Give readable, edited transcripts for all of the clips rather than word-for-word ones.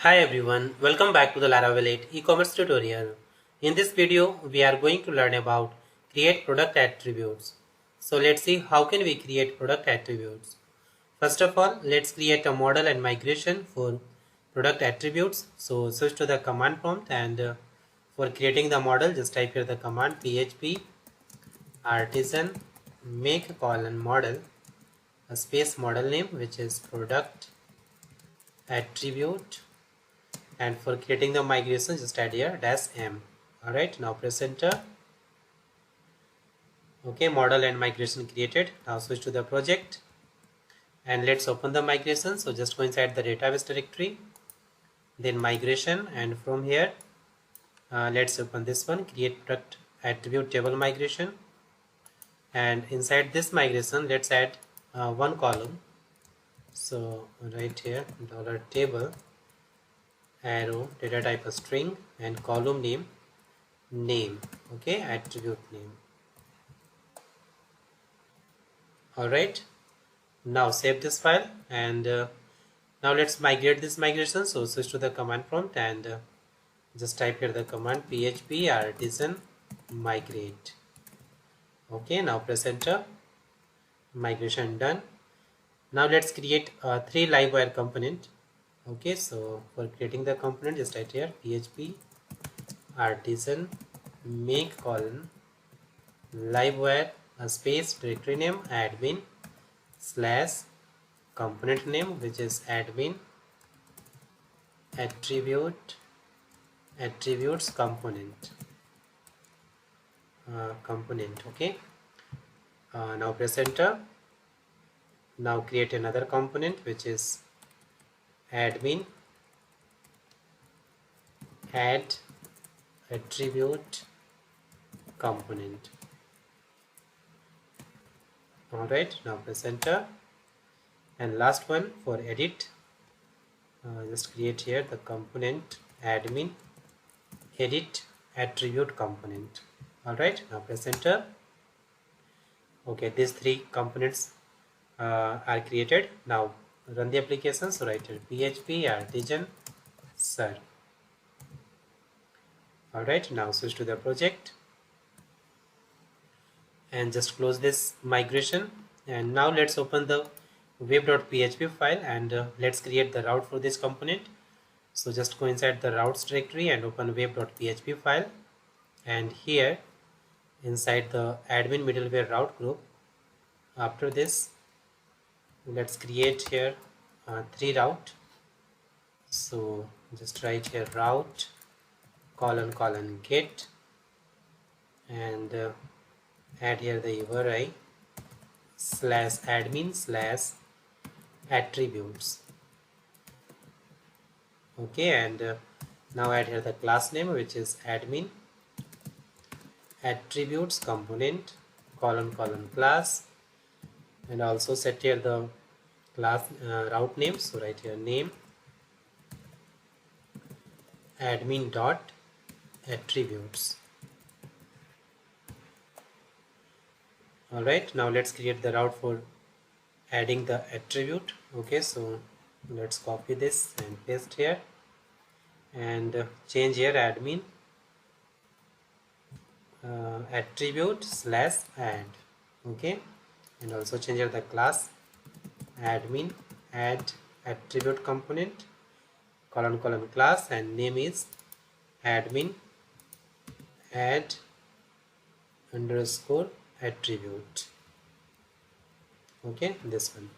Hi everyone, welcome back to the Laravel 8 e-commerce tutorial. In this video, we are going to learn about create product attributes. So let's see how can we create product attributes. First of all, let's create a model and migration for product attributes. So switch to the command prompt and for creating the model, just type here the command php artisan make model, a space model name which is product attribute, and for creating the migration just add here -m. Alright, now press enter. Okay, model and migration created. Now switch to the project and let's open the migration. So just go inside the database directory, then migration, and from here let's open this one, create product attribute table migration, and inside this migration let's add one column. So right here $table arrow data type a string and column name. Okay, attribute name. Alright, now save this file and now let's migrate this migration. So switch to the command prompt and just type here the command php artisan migrate. Okay, now press enter. Migration done. Now let's create 3 Livewire component. Okay, so for creating the component just type here php artisan make Livewire space directory name admin / component name which is admin attributes component. Okay, now press enter. Now create another component which is admin add attribute component. Alright, now press enter. And last one for edit, just create here the component admin edit attribute component. Alright, now press enter. Okay, these 3 components are created. Now run the application. So write here php artisan serve. Alright, now switch to the project and just close this migration. And now let's open the web.php file and let's create the route for this component. So just go inside the routes directory and open web.php file, and here inside the admin middleware route group, after this let's create here 3 route. So just write here route : get and add here the URI /admin / attributes. Okay, and now add here the class name which is admin attributes component : class, and also set here the class route name. So write here name admin dot attributes. Alright, now let's create the route for adding the attribute. Okay, so let's copy this and paste here and change here admin attribute / add. Okay, and also change here the class admin add attribute component : class, and name is admin add _ attribute. Okay, this one.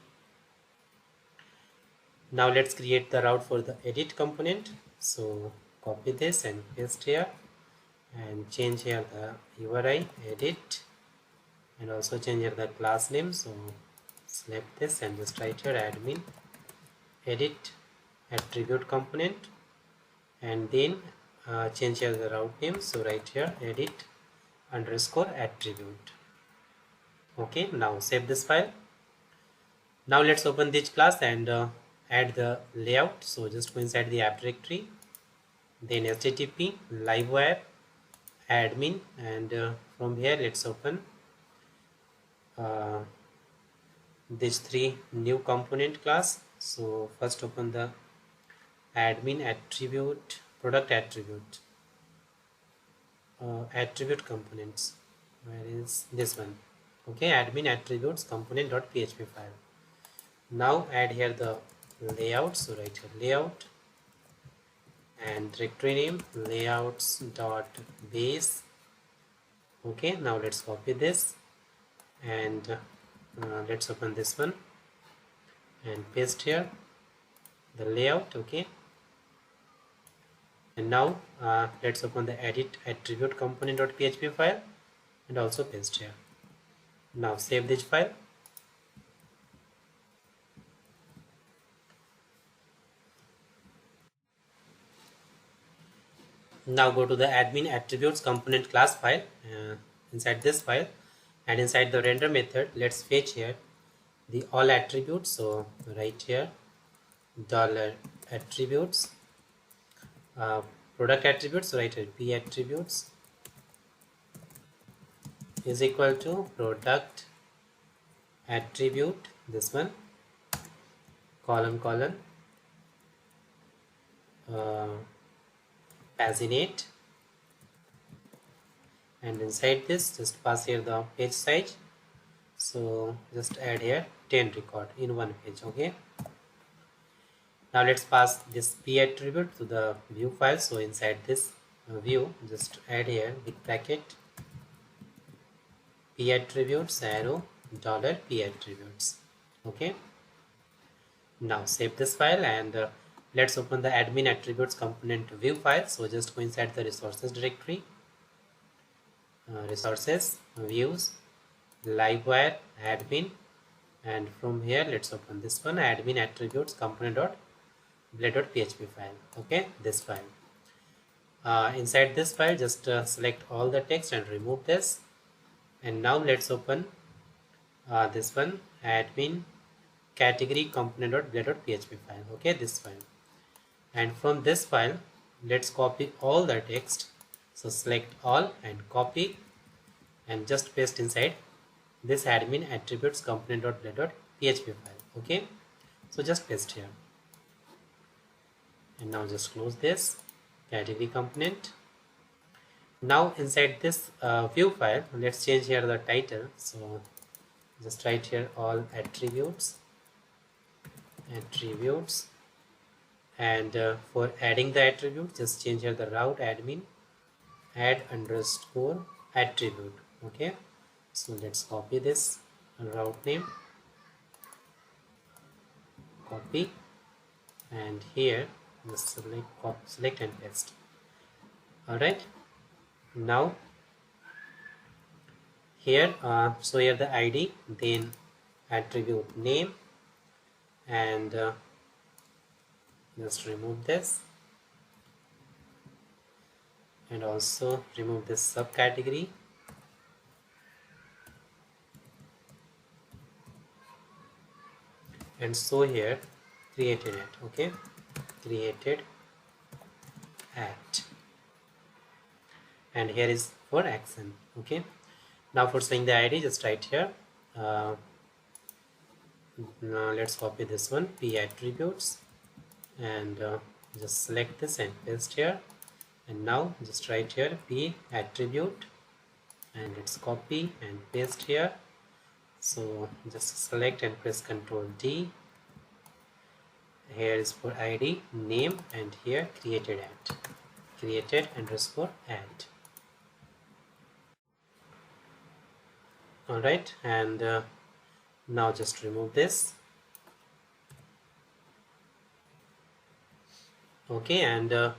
Now let's create the route for the edit component. So copy this and paste here and change here the URI edit and also change here the class name. So select this and just write here admin edit attribute component, and then change here the route name. So write here edit _ attribute. Okay, now save this file. Now let's open this class and add the layout. So just go inside the app directory, then http livewire admin, and from here let's open these 3 new component class. So first open the admin attribute, product attribute, attribute components. Where is this one? Okay, admin attributes component.php file. Now add here the layout. So write here layout and directory name layouts.base. Okay, now let's copy this and let's open this one and paste here the layout. Okay, and now let's open the edit attribute component.php file and also paste here. Now save this file. Now go to the admin attributes component class file, inside this file, and inside the render method let's fetch here the all attributes. So right here dollar attributes, product attributes, so right here p attributes is equal to product attribute, this one, colon paginate, and inside this just pass here the page size. So just add here 10 record in one page. Okay, now let's pass this p attribute to the view file. So inside this view just add here big bracket p attributes arrow dollar p attributes. Okay, now save this file and let's open the admin attributes component view file. So just go inside the resources directory, resources, views, Livewire, admin, and from here let's open this one admin attributes component.blade.php file. Okay, this file. Inside this file just select all the text and remove this, and now let's open this one admin category component.blade.php file. Okay, this file, and from this file let's copy all the text. So select all and copy and just paste inside this admin attributes component.blade.php file. Okay, so just paste here and now just close this category component. Now inside this view file let's change here the title. So just write here all attributes, and for adding the attribute just change here the route admin add underscore attribute. Okay, so let's copy this route name, copy, and here just select and paste. All right, now here so here the id, then attribute name, and just remove this and also remove this subcategory, and so here created at. Okay, created at, and here is for action. Okay, now for saying the id just write here now let's copy this one p attributes and just select this and paste here, and now just write here p attribute and let's copy and paste here. So just select and press Ctrl D. Here is for id, name, and here created at, created underscore at. All right, and now just remove this. Okay, and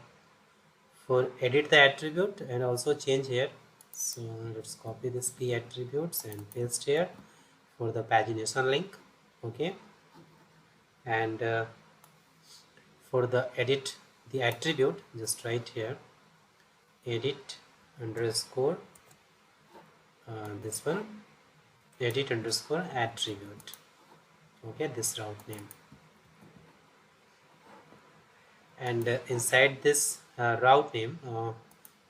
for edit the attribute and also change here. So let's copy this p attributes and paste here for the pagination link. Okay, and for the edit the attribute just write here edit underscore this one edit underscore attribute. Okay, this route name, and inside this route name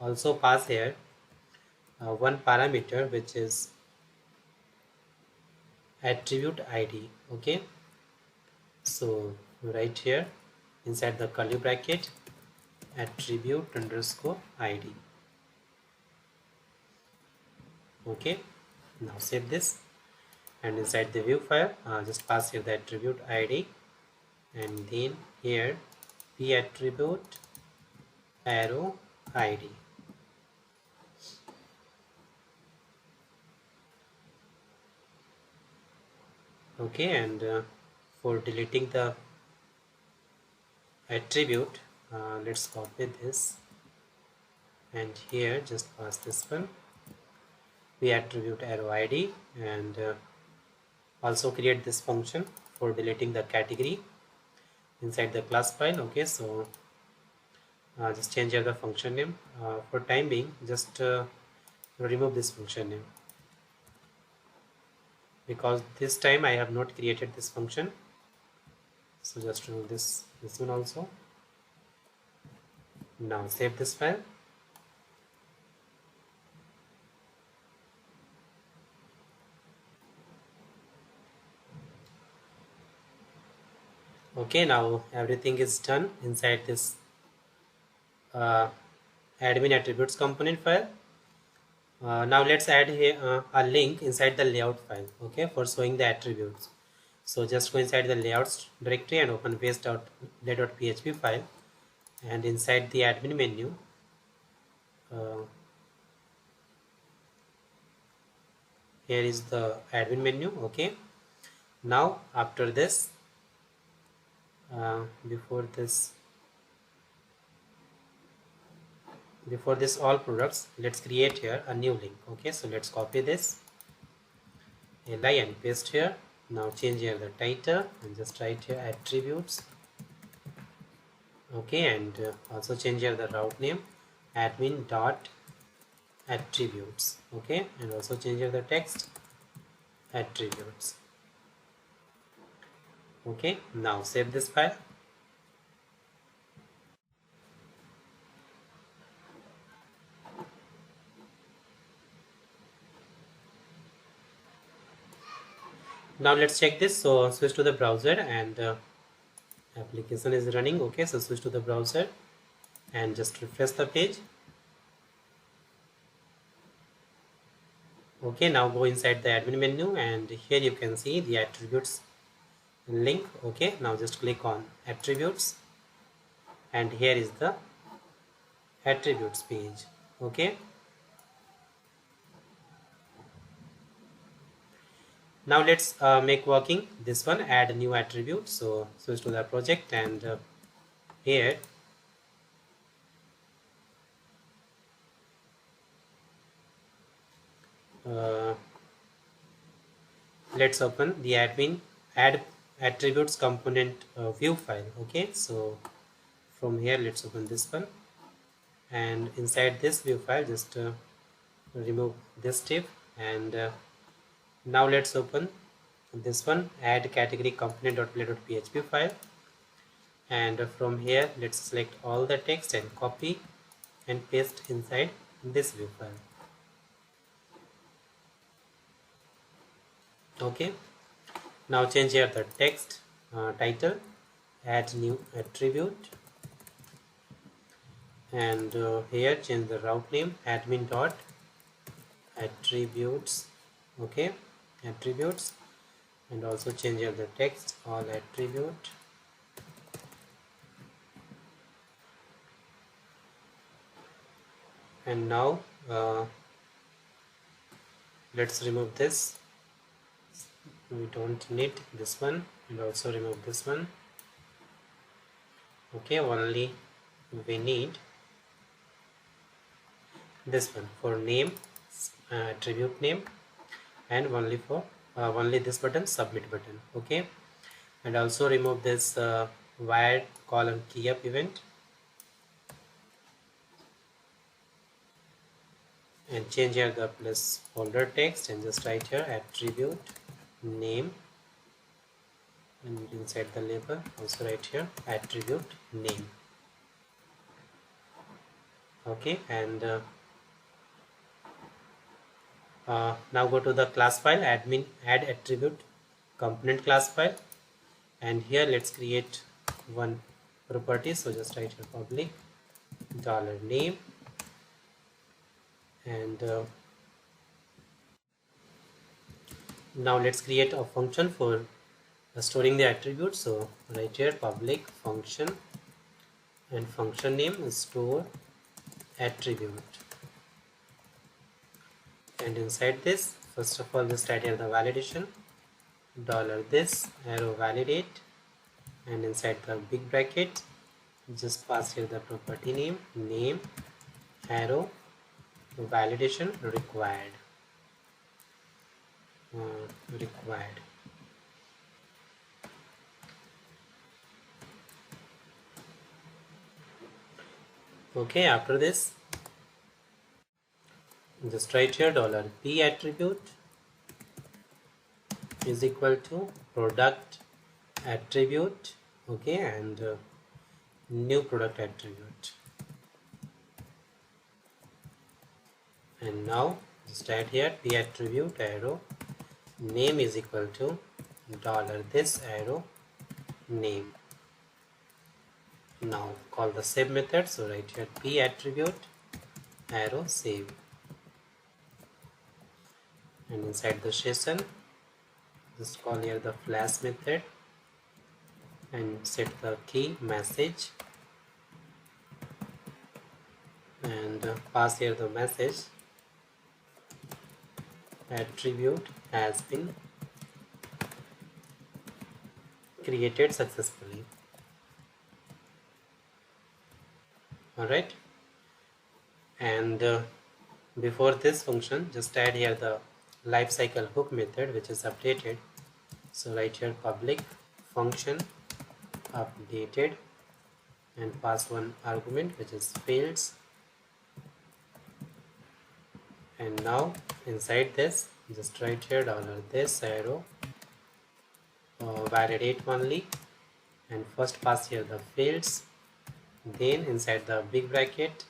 also pass here one parameter which is attribute id. Okay, so right here inside the curly bracket attribute underscore id. Okay, now save this, and inside the view file just pass here the attribute id, and then here p attribute arrow id. Okay, and for deleting the attribute, let's copy this, and here just pass this one p attribute arrow id, and also create this function for deleting the category inside the class file. Okay, so just change here the function name. For time being, just remove this function name, because this time I have not created this function. So just remove this one also. Now save this file. Okay, now everything is done inside this admin attributes component file. Now let's add here a link inside the layout file, okay, for showing the attributes. So just go inside the layouts directory and open base.lay.php file, and inside the admin menu here is the admin menu. Okay, now after this before this all products, let's create here a new link. Okay, so let's copy this li and paste here. Now change here the title and just write here attributes. Okay, and also change here the route name admin dot attributes. Okay, and also change here the text attributes. Okay, now save this file. Now let's check this. So switch to the browser, and application is running. Okay, so switch to the browser and just refresh the page. Okay, now go inside the admin menu, and here you can see the attributes link. Okay, now just click on attributes, and here is the attributes page. Okay, now let's make working this one, add a new attribute. So switch to the project, and here let's open the admin add attributes component view file. Okay, so from here let's open this one, and inside this view file just remove this div, and now let's open this one add category component.play.php file, and from here let's select all the text and copy and paste inside this view file. Okay, now change here the text title, add new attribute, and here change the route name admin dot attributes. Okay, attributes, and also change here the text all attribute, and now let's remove this. We don't need this one, and also remove this one. Okay, only we need this one for name, attribute name, and only for only this button, submit button. Okay, and also remove this wired column key up event, and change here the plus folder text and just write here attribute name, and inside the label also write here attribute name. Okay, and now go to the class file admin add attribute component class file, and here let's create one property, so just write here public dollar name, and now let's create a function for storing the attributes. So write here public function, and function name is store attribute, and inside this, first of all, just add here the validation dollar this arrow validate, and inside the big bracket just pass here the property name arrow validation required. Required. Okay, after this just write here dollar p attribute is equal to product attribute, okay, and new product attribute, and now just add here p attribute arrow name is equal to dollar this arrow name. Now call the save method, so write here p attribute arrow save, and inside the session just call here the flash method and set the key message, and pass here the message attribute has been created successfully. Alright, and before this function just add here the lifecycle hook method which is updated, so write here public function updated and pass one argument which is fields, and now inside this just write here dollar this arrow validate only, and first pass here the fields, then inside the big bracket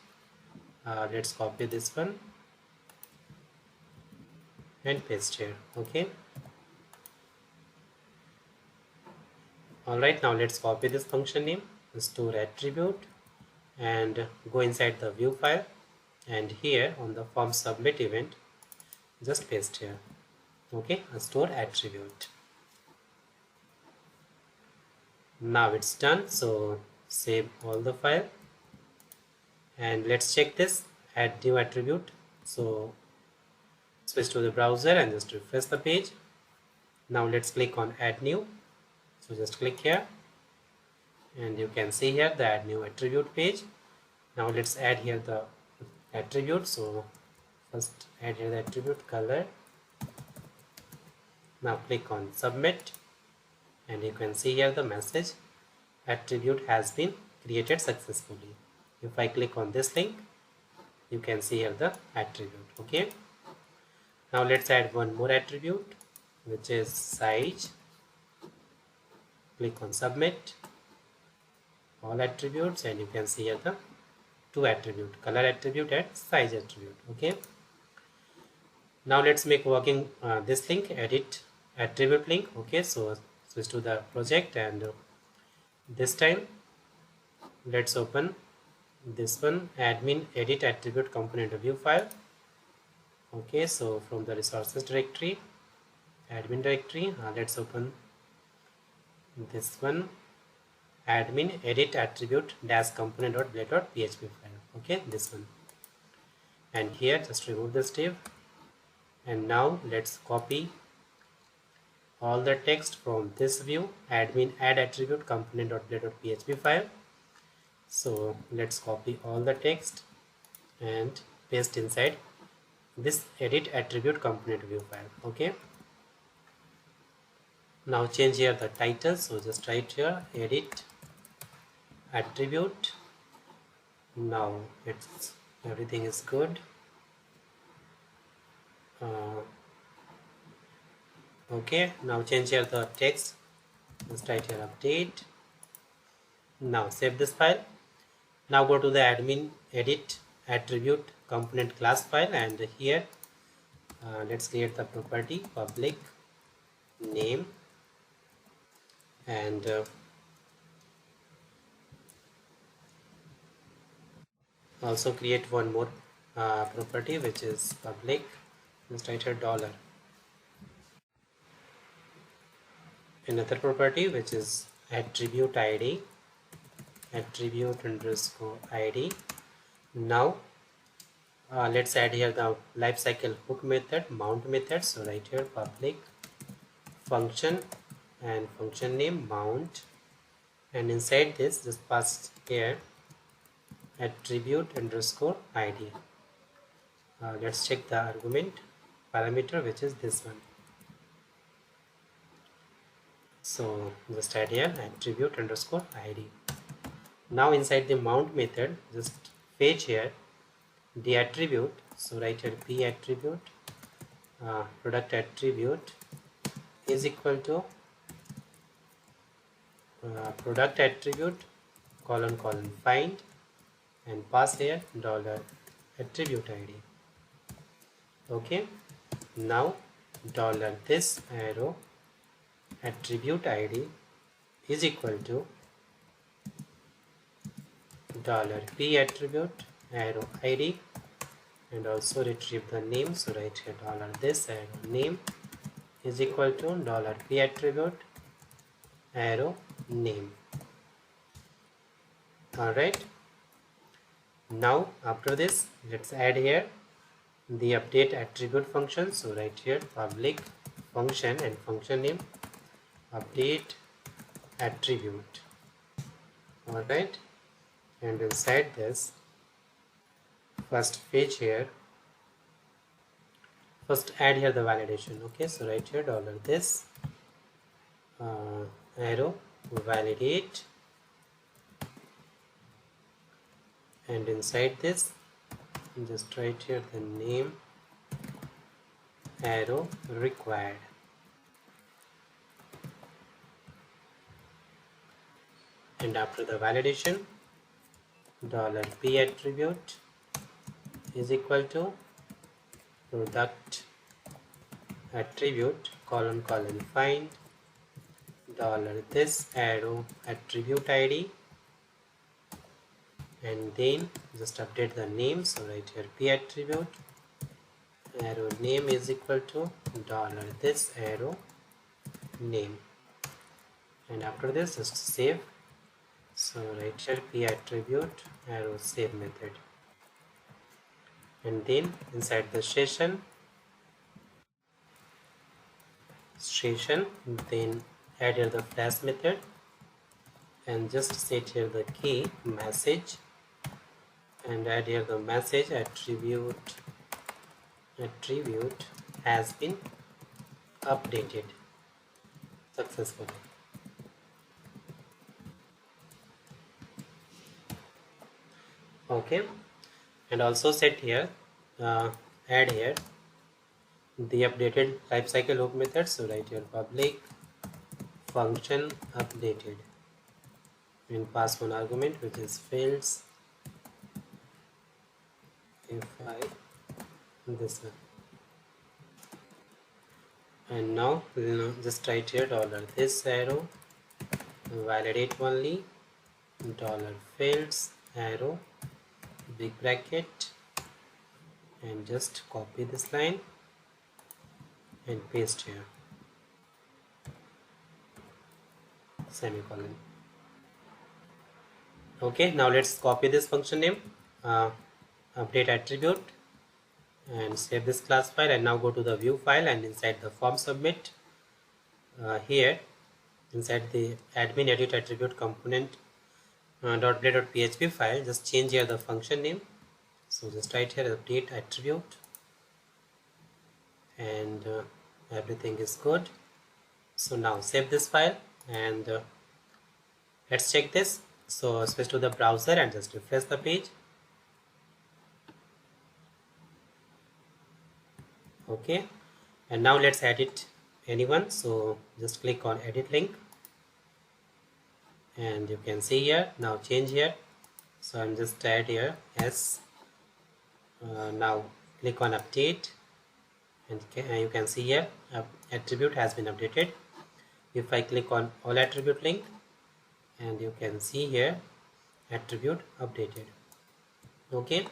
let's copy this one and paste here. Okay, alright, now let's copy this function name store attribute and go inside the view file, and here on the form submit event just paste here, okay, a store attribute. Now it's done, so save all the file and let's check this add new attribute. So switch to the browser and just refresh the page. Now let's click on add new, so just click here and you can see here the add new attribute page. Now let's add here the attribute, so first add here the attribute color. Now click on submit and you can see here the message attribute has been created successfully. If I click on this link you can see here the attribute. Okay, now let's add one more attribute which is size. Click on submit all attributes and you can see here the two attribute, color attribute and size attribute. Okay, now let's make working this link edit attribute link. Okay, so switch to the project and this time let's open this one admin edit attribute component view file. Okay, so from the resources directory admin directory let's open this one admin edit attribute dash component.blade.php file. Okay, this one, and here just remove this div, and now let's copy all the text from this view admin add attribute component.blade.php file. So let's copy all the text and paste inside this edit attribute component view file. Okay, now change here the title, so just write here edit attribute. Now it's everything is good. Okay, now change here the text, just write here update. Now save this file. Now go to the admin edit attribute component class file, and here let's create the property public name, and Also create one more property, which is public. Just write here dollar. Another property, which is attribute id, attribute underscore id. Now let's add here the lifecycle hook method, mount method. So write here public function and function name mount, and inside this just pass here attribute underscore id. Let's check the argument parameter, which is this one. So just add here attribute underscore id. Now inside the mount method, just fetch here the attribute. So write here p attribute product attribute is equal to product attribute colon find, and pass here dollar attribute id. Okay, now dollar this arrow attribute id is equal to dollar p attribute arrow id, and also retrieve the name. So write here dollar this arrow name is equal to dollar p attribute arrow name. Alright, now after this let's add here the update attribute function. So write here public function and function name update attribute. Alright, and inside this first fetch here, first add here the validation. Okay, so write here dollar this arrow validate, and inside this just write here the name arrow required, and after the validation dollar p attribute is equal to product attribute colon find dollar this arrow attribute id, and then just update the name. So write here p attribute arrow name is equal to dollar this arrow name, and after this just save. So write here p attribute arrow save method, and then inside the session then add here the flash method, and just set here the key message, and add here the message attribute has been updated successfully. Okay, and also set here add here the updated lifecycle hook method. So write here public function updated, and pass one argument, which is fields if I this one, and now just write here dollar this arrow validate only dollar fields arrow big bracket, and just copy this line and paste here semicolon. Okay, now let's copy this function name update attribute and save this class file, and now go to the view file, and inside the form submit here inside the admin edit attribute component .blade.php file, just change here the function name. So just write here update attribute, and everything is good. So now save this file, and let's check this. So switch to the browser and just refresh the page. Okay, and now let's edit anyone. So just click on edit link, and you can see here now change here. So I'm just add here as now click on update, and you can see here attribute has been updated. If I click on all attribute link, and you can see here attribute updated. Okay,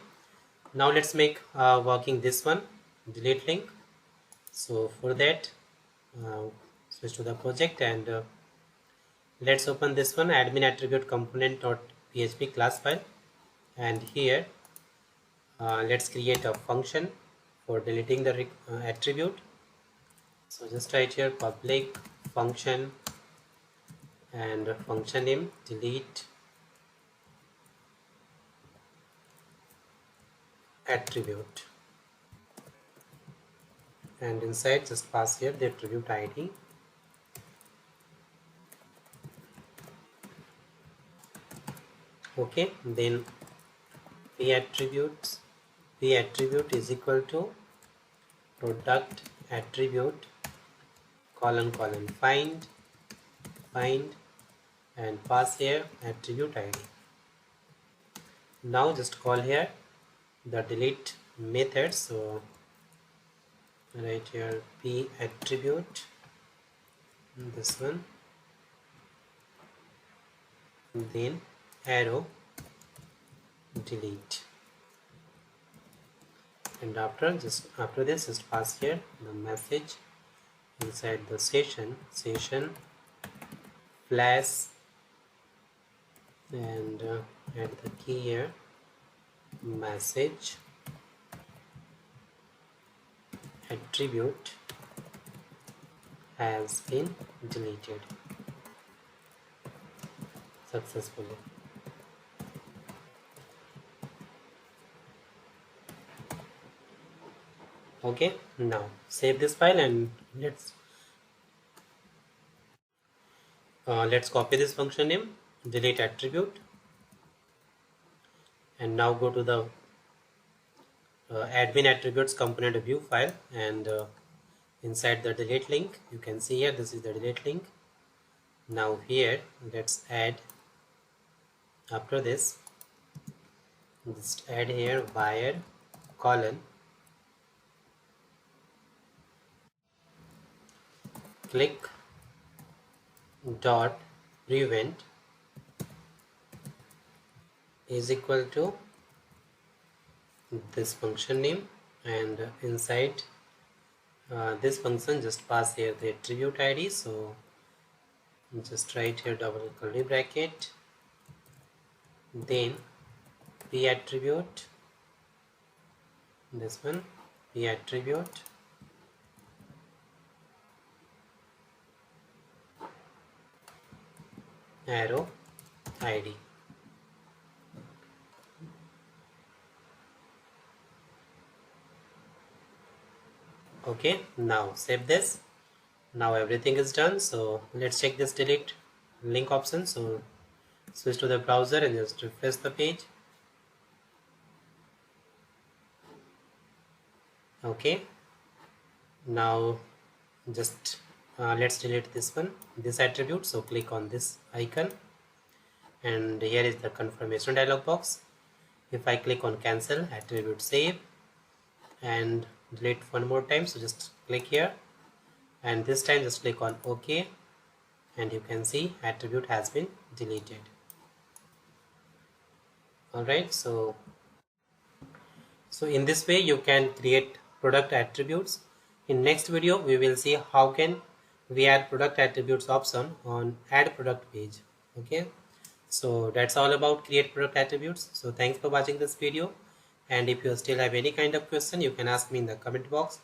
now let's make working this one, delete link. So for that, uh, switch to the project and let's open this one, admin attribute component.php class file, and here let's create a function for deleting the attribute. So just write here public function and function name delete attribute, and inside just pass here the attribute ID. Okay, then p attribute is equal to product attribute colon find and pass here attribute ID. Now just call here the delete method. So write here p attribute, this one, then arrow delete, and after this just pass here the message inside the session flash, and add the key here message attribute has been deleted successfully. Okay, now save this file and let's copy this function name delete attribute, and now go to the admin attributes component view file, and inside the delete link you can see here this is the delete link. Now here let's add, after this just add here wire colon click dot prevent is equal to this function name, and inside this function just pass here the attribute ID. So just write here double curly bracket, then p attribute, this one p attribute arrow ID. Okay, now save this. Now everything is done. So let's check this delete link option. So switch to the browser and just refresh the page. Okay, now just let's delete this one, this attribute. So click on this icon, and here is the confirmation dialog box. If I click on cancel attribute save and delete one more time, so just click here, and this time just click on OK, and you can see attribute has been deleted. Alright, so in this way you can create product attributes. In next video we will see how can we add product attributes option on add product page. Okay, so that's all about create product attributes. So thanks for watching this video, and if you still have any kind of question you can ask me in the comment box.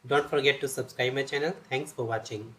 Don't forget to subscribe my channel. Thanks for watching.